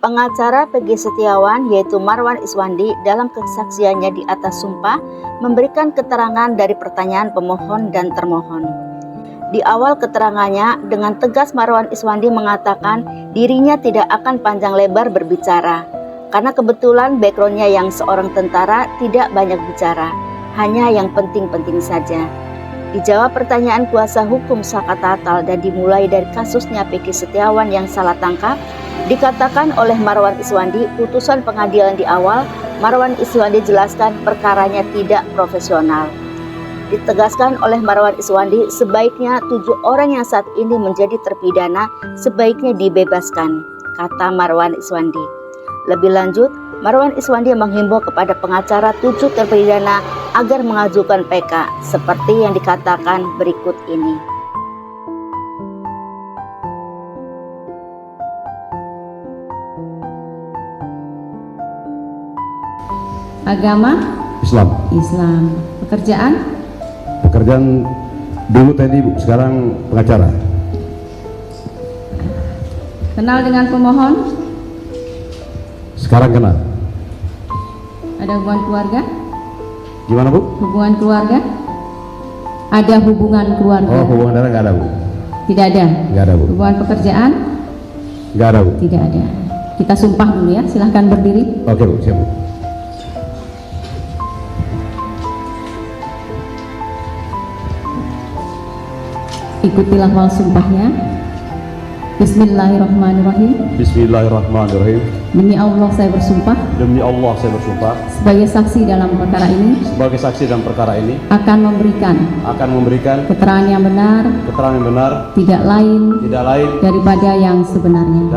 Pengacara Peggy Setiawan yaitu Marwan Iswandi dalam kesaksiannya di atas sumpah memberikan keterangan dari pertanyaan pemohon dan termohon. Di awal keterangannya dengan tegas Marwan Iswandi mengatakan dirinya tidak akan panjang lebar berbicara karena kebetulan backgroundnya yang seorang tentara tidak banyak bicara, hanya yang penting-penting saja. Dijawab pertanyaan kuasa hukum Saka Tatal dan dimulai dari kasusnya Peggy Setiawan yang salah tangkap, dikatakan oleh Marwan Iswandi putusan pengadilan di awal, Marwan Iswandi jelaskan perkaranya tidak profesional. Ditegaskan oleh Marwan Iswandi sebaiknya 7 orang yang saat ini menjadi terpidana sebaiknya dibebaskan, kata Marwan Iswandi. Lebih lanjut, Marwan Iswandi menghimbau kepada pengacara 7 terpidana agar mengajukan PK seperti yang dikatakan berikut ini. Agama? Islam. Pekerjaan dulu TNI, Bu, sekarang pengacara. Kenal dengan pemohon? Sekarang kenal. Ada hubungan keluarga? Gimana, Bu? Hubungan keluarga? Ada hubungan keluarga? Oh, hubungan darah nggak ada, Bu. Tidak ada? Nggak ada, Bu. Hubungan pekerjaan? Nggak ada, Bu. Tidak ada. Kita sumpah dulu ya, silahkan berdiri. Oke, Bu, siap, Bu. Ikuti lafal sumpahnya. Bismillahirrahmanirrahim. Bismillahirrahmanirrahim. Demi Allah saya bersumpah Demi Allah saya bersumpah sebagai saksi dalam perkara ini sebagai saksi dalam perkara ini akan memberikan keterangan yang benar, tidak lain daripada yang sebenarnya.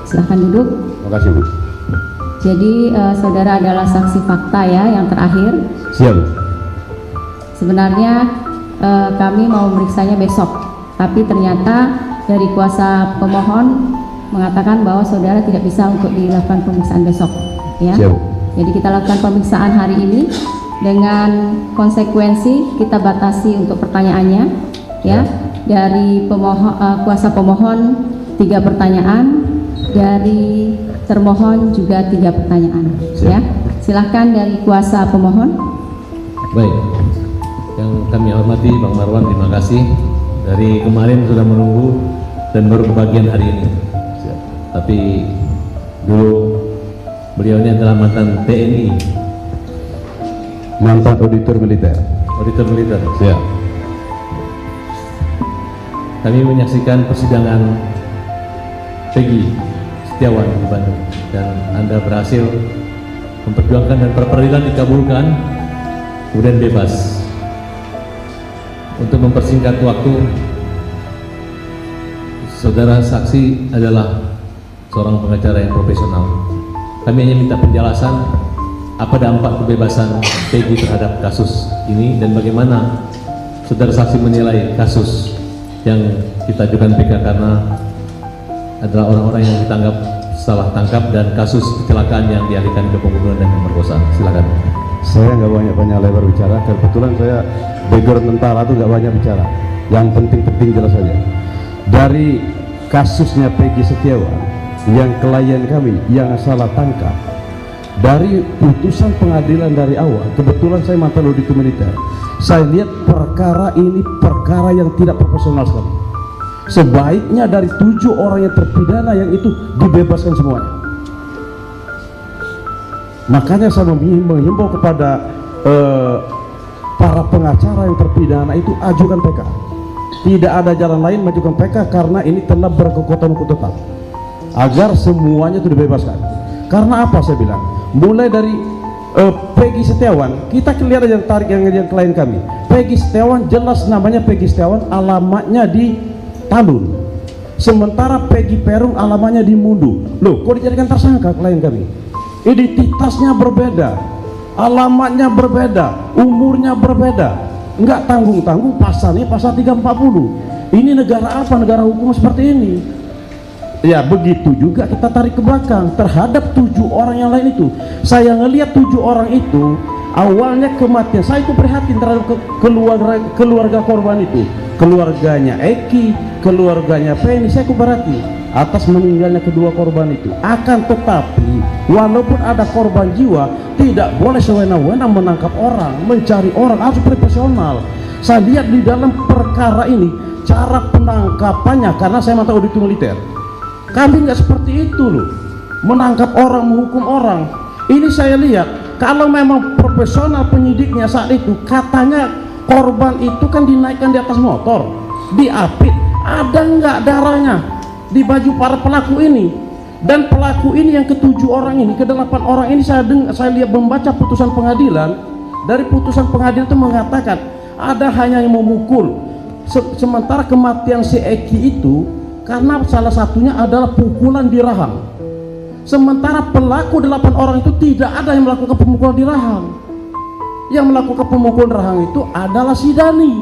Silahkan duduk. Terima kasih, Bu. Jadi saudara adalah saksi fakta ya yang terakhir. Siap, Bu. Sebenarnya kami mau memeriksanya besok, tapi ternyata dari kuasa pemohon mengatakan bahwa saudara tidak bisa untuk dilakukan pemeriksaan besok ya. Siap. Jadi kita lakukan pemeriksaan hari ini dengan konsekuensi kita batasi untuk pertanyaannya ya. Dari kuasa pemohon 3 pertanyaan, dari termohon juga 3 pertanyaan. Siap. Ya. Silahkan dari kuasa pemohon. Baik, yang kami hormati Bang Marwan, terima kasih. Dari kemarin sudah menunggu dan baru kebagian hari ini. Tapi dulu beliau ini adalah mantan TNI, Mantan auditor militer. Siap. Kami menyaksikan persidangan Peggy Setiawan di Bandung dan Anda berhasil memperjuangkan dan peradilan dikabulkan, kemudian bebas. Untuk mempersingkat waktu, saudara saksi adalah seorang pengacara yang profesional. Kami hanya minta penjelasan apa dampak kebebasan Peggy terhadap kasus ini dan bagaimana saudara saksi menilai kasus yang kita ajukan PK karena adalah orang-orang yang ditanggap salah tangkap dan kasus kecelakaan yang dialihkan ke pembunuhan dan pemerkosaan. Silakan. Saya nggak banyak lebar bicara. Kebetulan saya background tentara tuh nggak banyak bicara. Yang penting-penting jelas saja. Dari kasusnya Peggy Setiawan yang klien kami yang salah tangkap, dari putusan pengadilan dari awal, kebetulan saya mantan auditor militer, saya lihat perkara ini perkara yang tidak profesional sekali. Sebaiknya dari 7 orang yang terpidana yang itu dibebaskan semuanya. Makanya saya menghimbau kepada para pengacara yang terpidana itu ajukan PK. Tidak ada jalan lain mengajukan PK karena ini telah berkekuatan hukum tetap. Agar semuanya itu dibebaskan. Karena apa saya bilang? Mulai dari Peggy Setiawan, kita lihat yang tarik yang klien kami. Peggy Setiawan jelas namanya Peggy Setiawan, alamatnya di Talun. Sementara Peggy Perum alamatnya di Mundu. Loh, kok dijadikan tersangka klien kami? Identitasnya berbeda, alamatnya berbeda, umurnya berbeda, nggak tanggung-tanggung pasalnya pasal 340. Ini negara apa? Negara hukum seperti ini. Ya begitu juga kita tarik ke belakang terhadap 7 orang yang lain itu. Saya ngelihat 7 orang itu awalnya kematian, saya itu prihatin terhadap keluarga korban itu, keluarganya Eki, keluarganya Penny, saya perhati. atas meninggalnya kedua korban itu. Akan tetapi walaupun ada korban jiwa, tidak boleh sewenang-wenang menangkap orang, mencari orang, harus profesional. Saya lihat di dalam perkara ini cara penangkapannya, karena saya mantan auditor militer, kami nggak seperti itu loh, menangkap orang, menghukum orang. Ini saya lihat kalau memang profesional penyidiknya saat itu, katanya korban itu kan dinaikkan di atas motor, diapit, ada nggak darahnya di baju para pelaku ini. Dan pelaku ini yang ke-7 orang ini, ke-8 orang ini saya lihat membaca putusan pengadilan. Dari putusan pengadilan itu mengatakan ada hanya yang memukul. Sementara kematian si Eki itu karena salah satunya adalah pukulan di rahang. Sementara pelaku 8 orang itu tidak ada yang melakukan pemukulan di rahang. Yang melakukan pemukulan rahang itu adalah si Dani,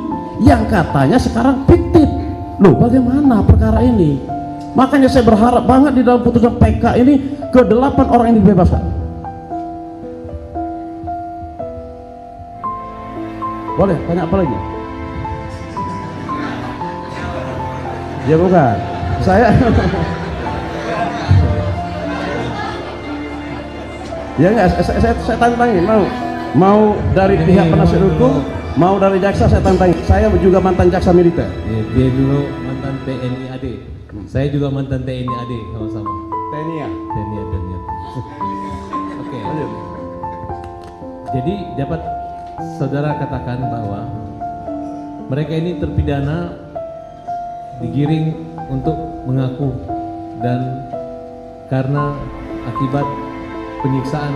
yang katanya sekarang fiktif. Loh, bagaimana perkara ini? Makanya saya berharap banget di dalam putusan PK ini ke-8 orang ini dibebaskan. Boleh tanya apa lagi? Ya bukan, saya ya enggak, saya tantangin, mau dari pihak penasihat hukum, mau dari jaksa, saya tantangin. Saya juga mantan jaksa militer. Ya, dia dulu mantan TNI AD. Saya juga mantan TNI AD, sama-sama. TNI ya? TNI AD. Oke. Jadi dapat saudara katakan bahwa mereka ini terpidana digiring untuk mengaku, dan karena akibat penyiksaan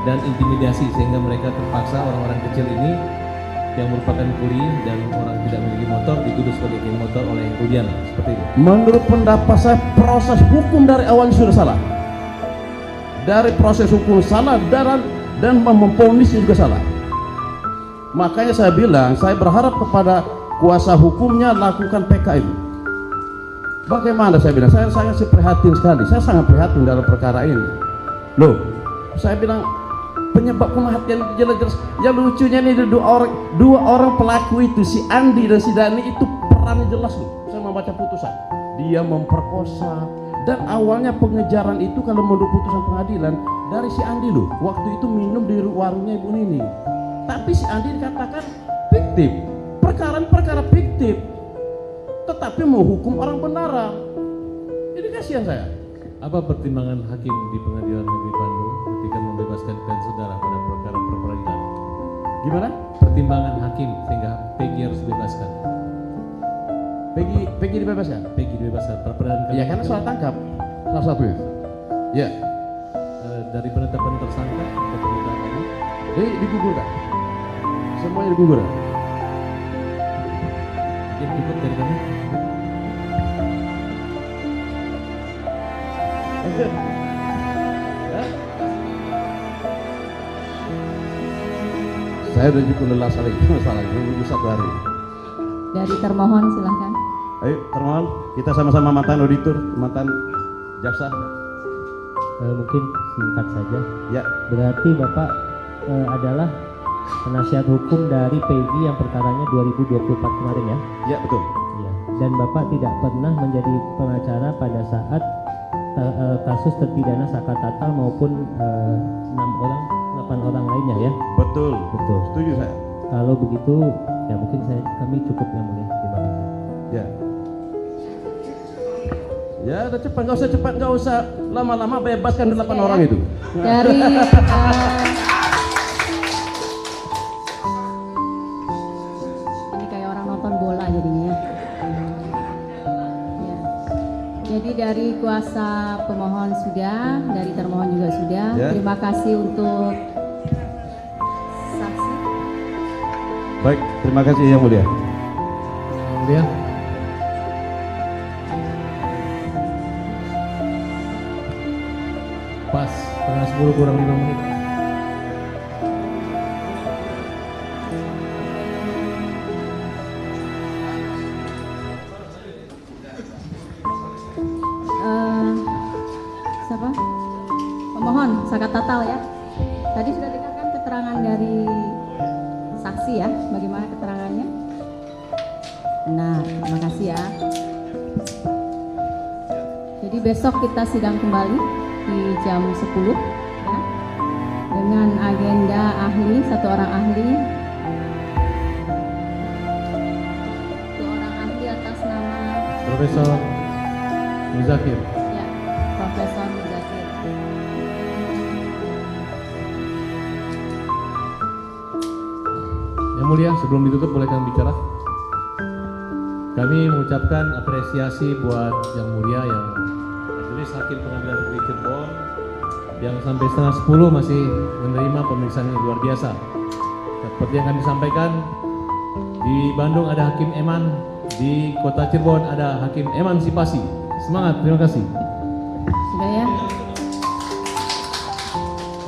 dan intimidasi sehingga mereka terpaksa, orang-orang kecil ini yang merupakan kuli dan orang tidak memiliki motor dituduh sebagai geng motor oleh kemudian, seperti itu. Menurut pendapat saya, proses hukum dari awal sudah salah. Dari proses hukum salah dan memponis juga salah. Makanya saya bilang, saya berharap kepada kuasa hukumnya lakukan PK itu. Bagaimana saya bilang? Saya sangat prihatin sekali. Saya sangat prihatin dalam perkara ini. Loh, saya bilang penyebab kematian jelas-jelas. Yang lucunya nih dua orang pelaku itu, si Andi dan si Dani itu perannya jelas loh. Saya membaca putusan, dia memperkosa, dan awalnya pengejaran itu kalau menurut putusan pengadilan dari si Andi loh. Waktu itu minum di warungnya Ibu Nini, tapi si Andi dikatakan fiktif, perkara fiktif, tetapi menghukum orang benaran. Ini kasihan saya. Apa pertimbangan hakim di Pengadilan Negeri Bandung ketika membebaskan klien saudara pada perkara perperadilan? Gimana? Pertimbangan hakim sehingga Peggy harus dibebaskan. Peggy dibebaskan? Peggy dibebaskan. Perperadilan. Ya karena salah tangkap, salah satunya. Ya. Dari penetapan tersangka ke penetapan ini? Digugurkan. Semuanya digugurkan. Yang cukup dari kami. Saya udah cukup lelah sekali, masalahnya menunggu 1 hari. Dari termohon silahkan. Ayo termohon, kita sama-sama mantan auditor, mantan jaksa. Mungkin singkat saja. Ya. Berarti Bapak adalah penasihat hukum dari Peggy yang perkaranya 2024 kemarin ya? Ya betul. Iya. Dan Bapak tidak pernah menjadi pengacara pada saat kasus terpidana Saka Tatal maupun 8 orang lainnya ya? Betul. Betul. Setuju saya. Kalau begitu ya mungkin kami cukup yang mulia. Terima kasih. Ya. Ya udah cepat, nggak usah lama-lama, bebaskan 8 orang itu. Dari ini kayak orang nonton bola jadinya ya. Ya. Jadi dari kuasa pemohon sudah, dari termohon juga sudah. Ya. Terima kasih untuk saksi. Baik, terima kasih yang mulia. Kemudian pas setengah 10 kurang 5 menit. Siapa? Pemohon Saka Tatal ya. Tadi sudah dengarkan keterangan dari saksi ya, bagaimana keterangannya? Nah, terima kasih ya. Jadi besok kita sidang kembali di jam 10 ya, dengan agenda ahli, satu orang ahli atas nama Profesor Muzakir. ya, Profesor Muzakir. Yang mulia, sebelum ditutup boleh kami bicara? Kami mengucapkan apresiasi buat Yang Mulia yang Majelis Hakim Pengadilan Negeri Cirebon yang sampai setengah 10 masih menerima pemeriksaan yang luar biasa. Seperti yang kami sampaikan, di Bandung ada Hakim Eman, di Kota Cirebon ada Hakim Emansipasi. Semangat, terima kasih. Sudah ya?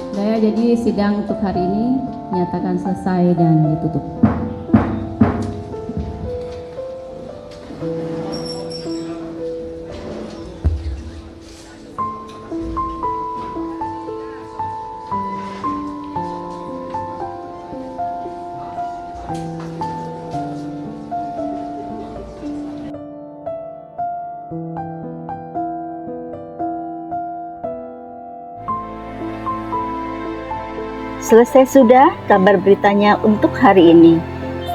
Sudah ya, jadi sidang untuk hari ini nyatakan selesai dan ditutup. Selesai sudah kabar beritanya untuk hari ini.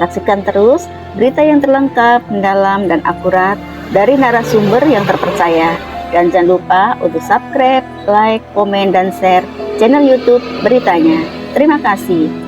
Saksikan terus berita yang terlengkap, mendalam, dan akurat dari narasumber yang terpercaya. Dan jangan lupa untuk subscribe, like, komen, dan share channel YouTube beritanya. Terima kasih.